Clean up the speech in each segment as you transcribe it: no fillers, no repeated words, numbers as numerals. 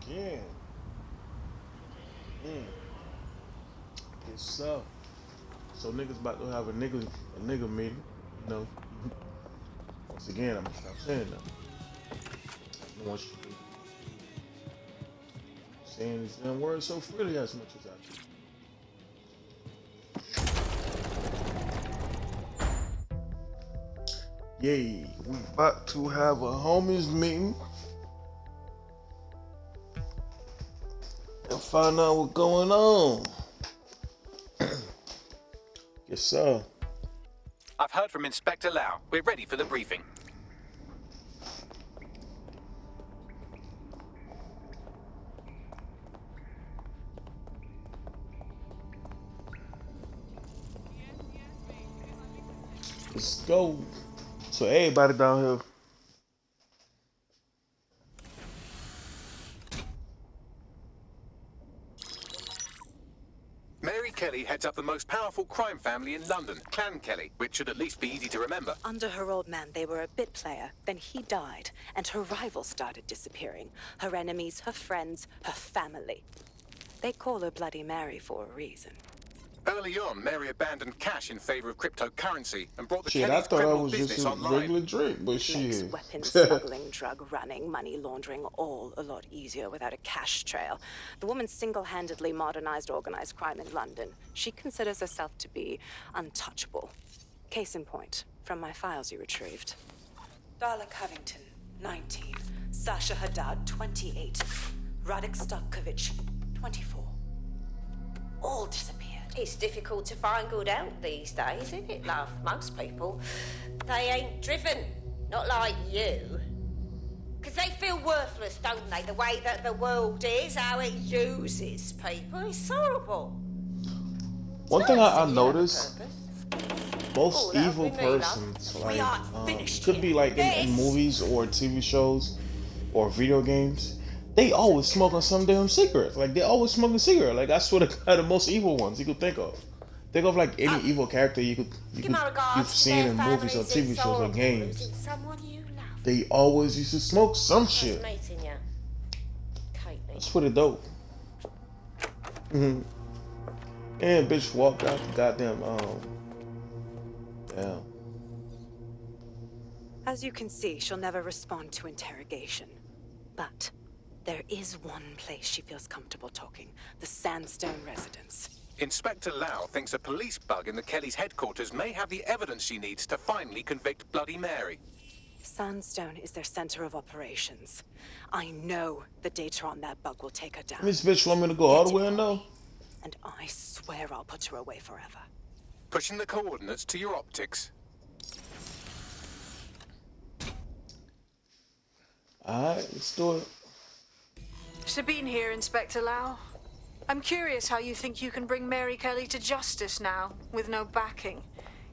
again. Mm. Yes, sir. So niggas about to have a nigga meeting. You know, once again, I'm gonna stop saying that. I don't want you to be saying these damn words so freely as much as I do. Yay, we about to have a homies meeting and find out what's going on. Yes, sir. I've heard from Inspector Lau. We're ready for the briefing. Let's go. So everybody down here. Mary Kelly heads up the most powerful crime family in London, Clan Kelly, which should at least be easy to remember. Under her old man, they were a bit player. Then he died, and her rivals started disappearing. Her enemies, her friends, her family. They call her Bloody Mary for a reason. Early on, Mary abandoned cash in favor of cryptocurrency and brought the Shit, I Kellys' thought I criminal was just business a online. regular drink, but Makes shit. weapons smuggling, drug running, money laundering all a lot easier without a cash trail. The woman single-handedly modernized organized crime in London. She considers herself to be untouchable. Case in point, from my files you retrieved. Darla Covington, 19. Sasha Haddad, 28. Radek Starkovich, 24. All disappeared. It's difficult to find good help these days, isn't it, love? Most people, they ain't driven. Not like you. Because they feel worthless, don't they? The way that the world is, how it uses people. It's horrible. One thing I noticed, most Oh, that'll evil be me, love. persons, We like, aren't finished could yet. be like in Yes. movies or TV shows or video games, they always smoking some damn cigarette. Like they always smoking cigarette. Like I swear to God, the most evil ones you could think of. Think of like any evil character Give my regards you've to seen their in movies or families. TV It's shows or horrible games. losing someone you love. They always used to smoke some shit. Nice meeting you, Caitlin. That's pretty dope. And bitch walked out the goddamn damn. As you can see, she'll never respond to interrogation. But there is one place she feels comfortable talking. The Sandstone residence. Inspector Lau thinks a police bug in the Kellys' headquarters may have the evidence she needs to finally convict Bloody Mary. Sandstone is their center of operations. I know the data on that bug will take her down. This bitch want me to go all the way in though? And I swear I'll put her away forever. Pushing the coordinates to your optics. Alright, let's do it. Sabine here, Inspector Lau. I'm curious how you think you can bring Mary Kelly to justice now, with no backing.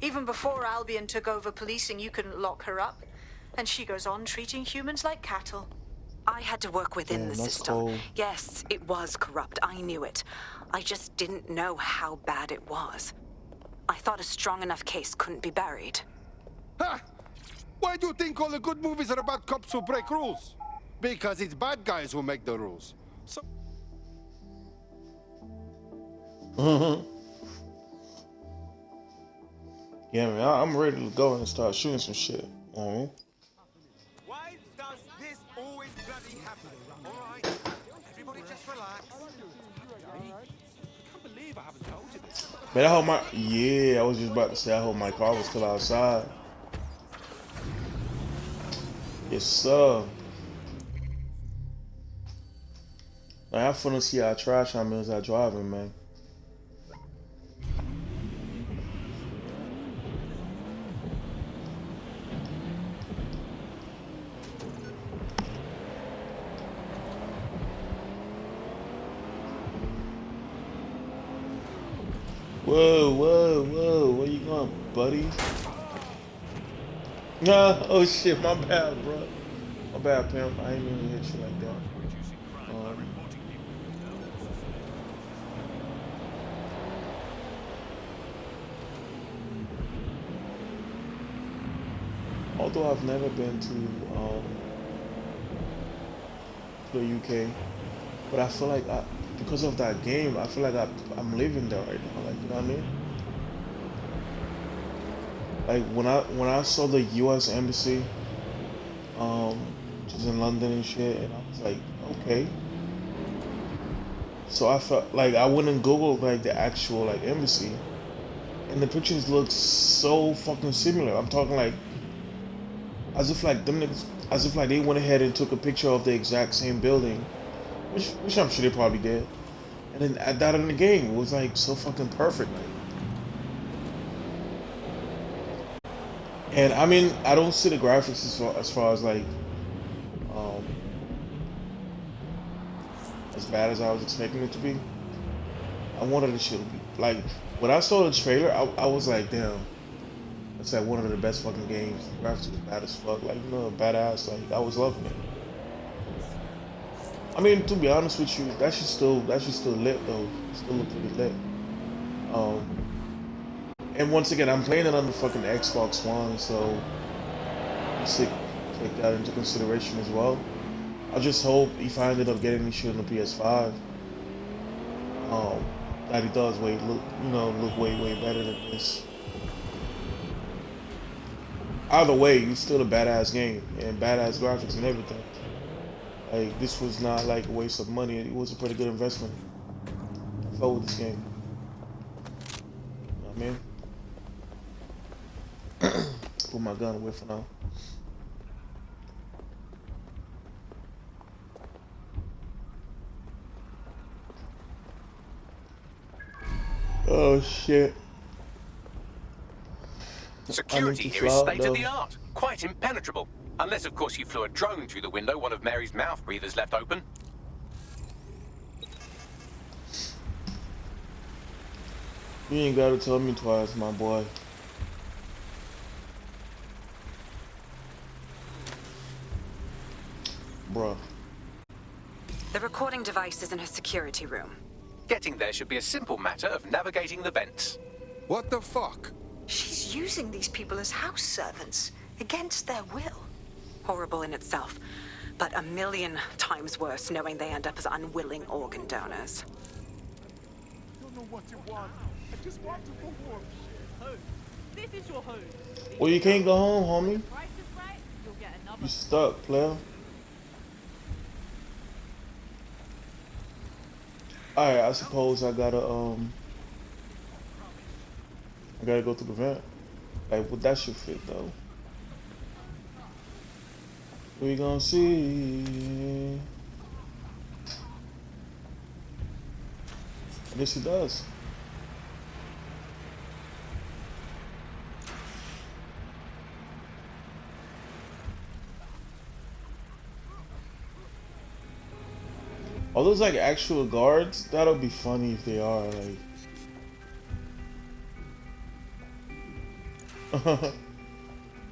Even before Albion took over policing, you couldn't lock her up. And she goes on treating humans like cattle. I had to work within Damn, the that's system. cold. Yes, it was corrupt. I knew it. I just didn't know how bad it was. I thought a strong enough case couldn't be buried. Ha! Why do you think all the good movies are about cops who break rules? Because it's bad guys who make the rules. So Yeah, man, I'm ready to go and start shooting some shit. Why does this always bloody happen? All right, everybody just relax. I can't believe I haven't told you this. Man, I hope I was just about to say I hope my car was still outside. Yes, sir. Man, I'm finna see how trash I'm as I driving, man. Whoa, whoa, whoa, where you going, buddy? Nah, oh shit, my bad, bro. My bad, pimp. I ain't mean to hit you like that. Although I've never been to the UK, But I feel like because of that game, I feel like I'm living there right now. Like, you know what I mean? Like when I saw the U.S. embassy, which is in London and shit, and I was like, okay. So I felt like I went and googled like the actual like embassy, and the pictures look so fucking similar. I'm talking like as if like them niggas, as if like they went ahead and took a picture of the exact same building, which I'm sure they probably did, and then add that in the game. It was like so fucking perfect. Like, and I mean, I don't see the graphics as far as like um, as bad as I was expecting it to be. I wanted the shit to be like when I saw the trailer, I was like, damn, it's like one of the best fucking games. The graphics was bad as fuck, like, you know, badass. Like, I was loving it. I mean, to be honest with you, that shit still lit though. It still look pretty lit. Um, and once again, I'm playing it on the fucking Xbox One, so let's take that into consideration as well. I just hope if I ended up getting this shit on the PS5, that it does look way better than this. Either way, it's still a badass game and badass graphics and everything. Like, this was not like a waste of money. It was a pretty good investment. I fell with this game. You know what I mean? Put my gun away for now. Oh shit. Security here is state of the art, quite impenetrable. Unless, of course, you flew a drone through the window one of Mary's mouth breathers left open. You ain't gotta tell me twice, my boy. Bruh. The recording device is in her security room. Getting there should be a simple matter of navigating the vents. What the fuck? She's using these people as house servants, against their will. Horrible in itself, but a million times worse knowing they end up as unwilling organ donors. I don't know what you want. I just want to perform. Home. This is your home. Well, you can't go home, homie. Price is right, you'll get another. You stuck, player. Alright, I suppose I gotta go through the vent. Like, would that shit fit though? We gonna see. I guess it does. Are those like actual guards? That'll be funny if they are, like.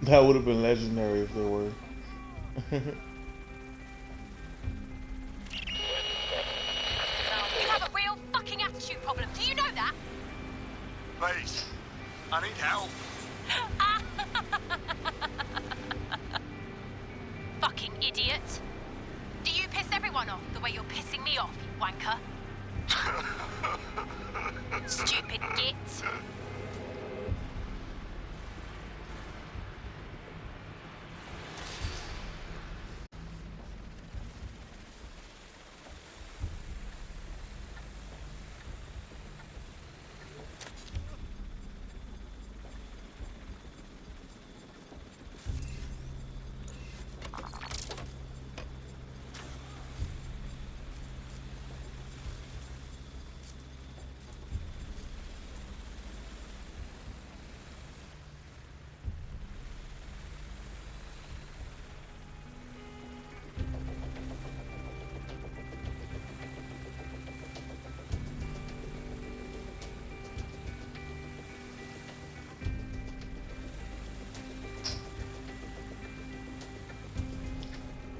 That would have been legendary if they were. You have a real fucking attitude problem. Do you know that? Please, I need help. Fucking idiot. Do you piss everyone off the way you're pissing me off, you wanker? Stupid git.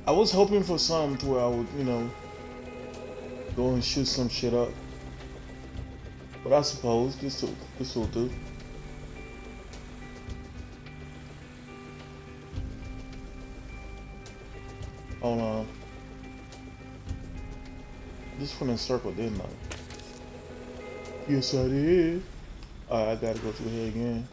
I was hoping for something to where I would, go and shoot some shit up. But I suppose this will do. Hold on. this one in circle, didn't I? Yes, I did. Alright, I gotta go through here again.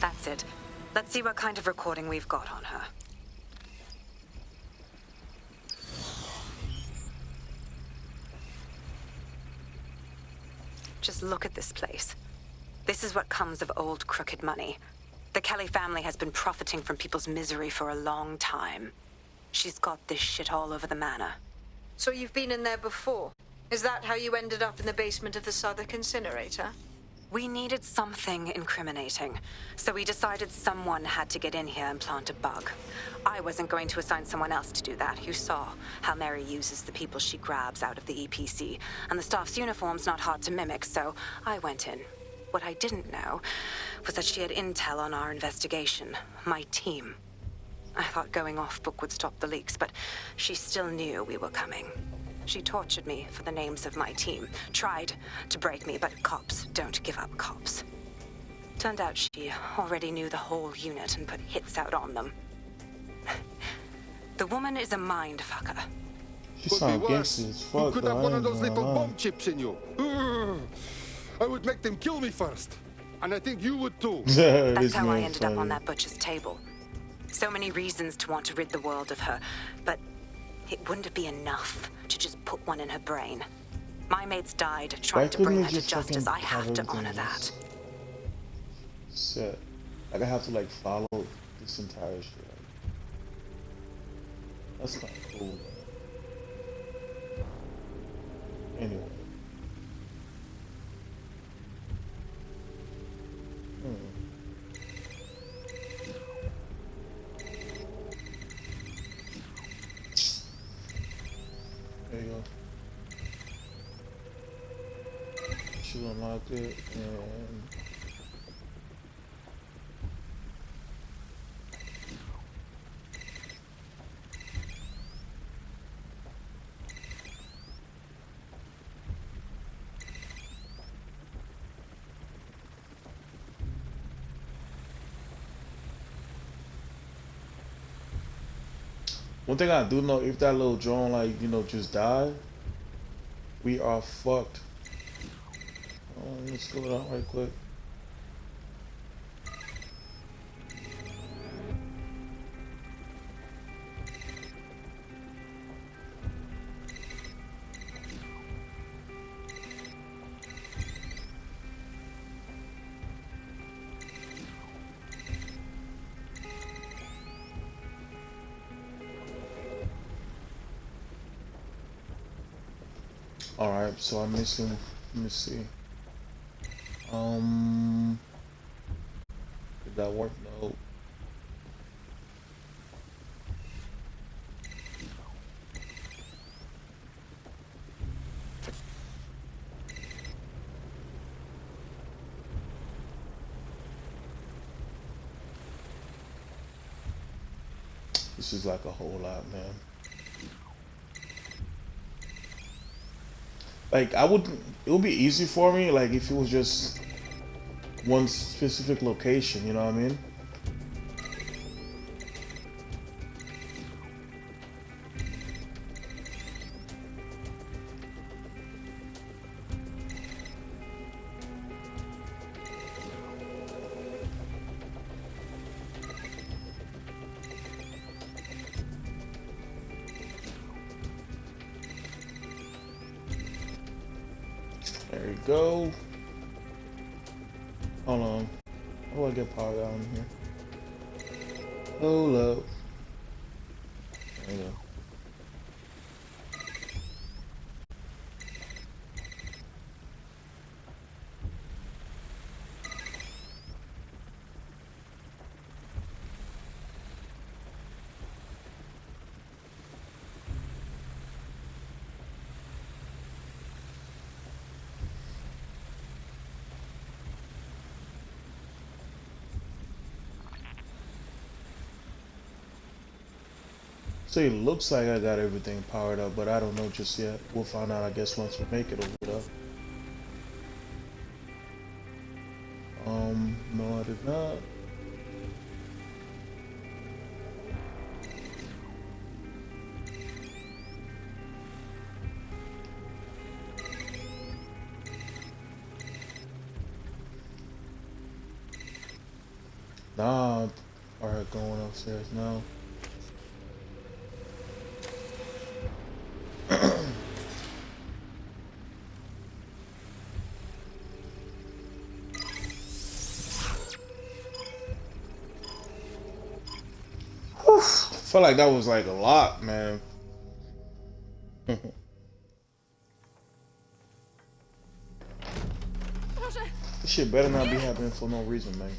That's it. Let's see what kind of recording we've got on her. Just look at this place. This is what comes of old crooked money. The Kelly family has been profiting from people's misery for a long time. She's got this shit all over the manor. So you've been in there before? Is that how you ended up in the basement of the Southwark incinerator? We needed something incriminating, so we decided someone had to get in here and plant a bug. I wasn't going to assign someone else to do that. You saw how Mary uses the people she grabs out of the EPC, and the staff's uniform's not hard to mimic, so I went in. What I didn't know was that she had intel on our investigation, my team. I thought going off book would stop the leaks, but she still knew we were coming. She tortured me for the names of my team, tried to break me, but cops don't give up cops. Turned out she already knew the whole unit and put hits out on them. The woman is a mind fucker. She Could be sounds worse. gangster as You fuck. could though, have I one of ain't those gonna little lie. bomb chips in you. I would make them kill me first. And I think you would too. That's This how I man ended up on funny. that butcher's table. So many reasons to want to rid the world of her, but it wouldn't be enough to just put one in her brain. My mates died Why trying to couldn't bring we her to just justice. fucking I have to everything honor that. Set. Like I have to like follow this entire shit. That's not cool. Anyway. There you go. Should unlock it and one thing I do know, if that little drone, like, you know, just died, we are fucked. Let's go down right quick. Alright, so I'm missing, let me see. Did that work? No. This is like a whole lot, man. Like I would, it would be easy for me, like if it was just one specific location, you know what I mean? There you go. Hold on. How do I get power down in here? Hold up. There you go. So it looks like I got everything powered up, but I don't know just yet. We'll find out, I guess, once we make it over there. No, I did not. Nah, alright, going upstairs now. Whew. Felt like that was like a lot, man. This shit better not be happening for no reason, man.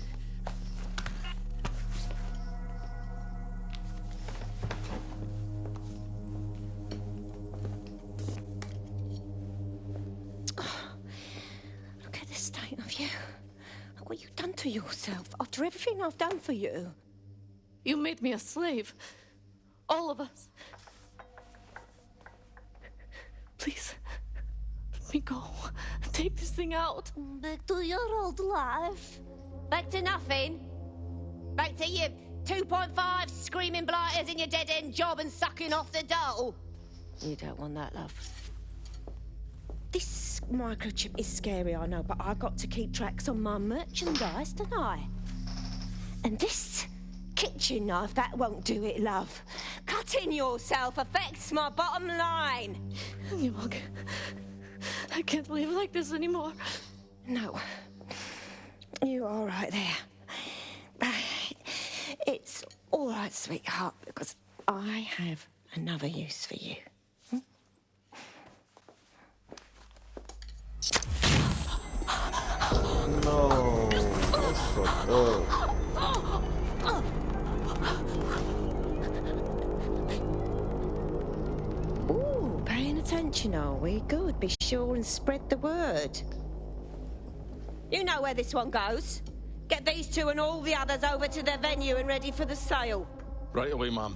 Look at the state of you. Look what you've done to yourself after everything I've done for you. You made me a slave. All of us. Please, let me go. Take this thing out. Back to your old life. Back to nothing. Back to you 2.5 screaming blighters in your dead-end job and sucking off the dole. You don't want that, love. This microchip is scary, I know, but I got to keep tracks on my merchandise, don't I? And this kitchen knife, that won't do it, love. Cutting yourself affects my bottom line. Look, I can't live like this anymore. No. You're all right there. It's all right, sweetheart, because I have another use for you. No, that's fucked up. Ooh, paying attention, are we? Good. Be sure and spread the word. You know where this one goes. Get these two and all the others over to their venue and ready for the sale. Right away, ma'am.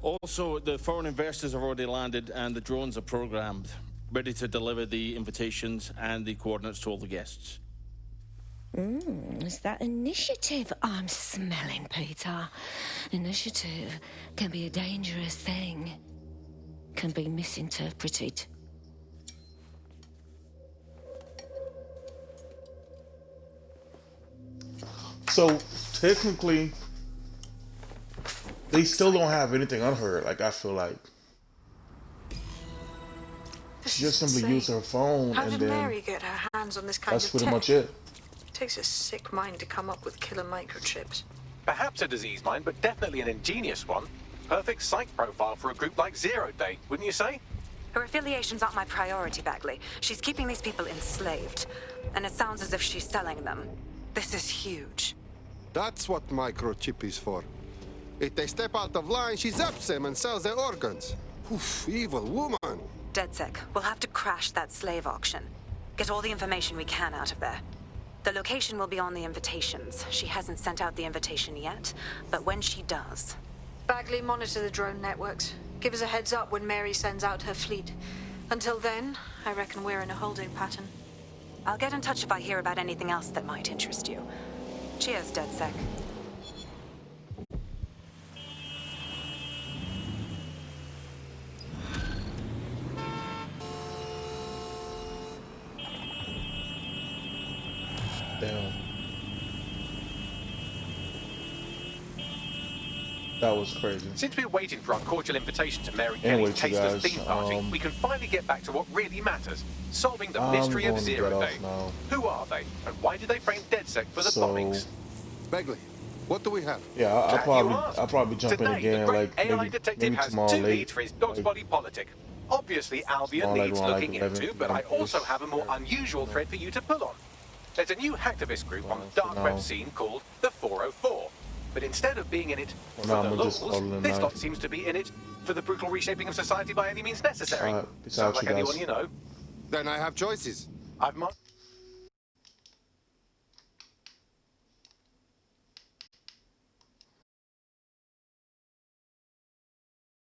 Also, the foreign investors have already landed and the drones are programmed, ready to deliver the invitations and the coordinates to all the guests. It's that initiative I'm smelling, Peter. Initiative can be a dangerous thing. Can be misinterpreted. So technically, they still don't have anything on her. Like I feel like she just simply used her phone, How and did then Mary get her hands on this kind that's of pretty tech? much it. Takes a sick mind to come up with killer microchips. Perhaps a disease mind, but definitely an ingenious one. Perfect psych profile for a group like Zero Day, wouldn't you say? Her affiliations aren't my priority, Bagley. She's keeping these people enslaved. And it sounds as if she's selling them. This is huge. That's what microchip is for. If they step out of line, she zaps them and sells their organs. Oof, evil woman. DedSec, we'll have to crash that slave auction. Get all the information we can out of there. The location will be on the invitations. She hasn't sent out the invitation yet, but when she does... Bagley, monitor the drone networks. Give us a heads up when Mary sends out her fleet. Until then, I reckon we're in a holding pattern. I'll get in touch if I hear about anything else that might interest you. Cheers, DedSec. Damn. That was crazy. Since we're waiting for our cordial invitation to Mary Anyway, Kelly's you Taster's guys, theme party, we can finally get back to what really matters. Solving the mystery of going to get Zero off Day. now. Who are they? And why did they frame DedSec for the So- bombings? Bagley, what do we have? Yeah, I'll Glad you probably asked. jump in Today, again the great like AI maybe detective has tomorrow two late. leads for his dog's Like, body politic. Obviously, Albion Tomorrow, needs like, looking 11, into, but I 11 also -ish. have a more unusual thread for you to pull on. There's a new hacktivist group on the dark now. web scene called the 404. But instead of being in it for now the I'm just lulz, calling it a this night. lot seems to be in it for the brutal reshaping of society by any means necessary. Alright, peace Sounds out, like you anyone guys. you know. Then I have choices. I've marked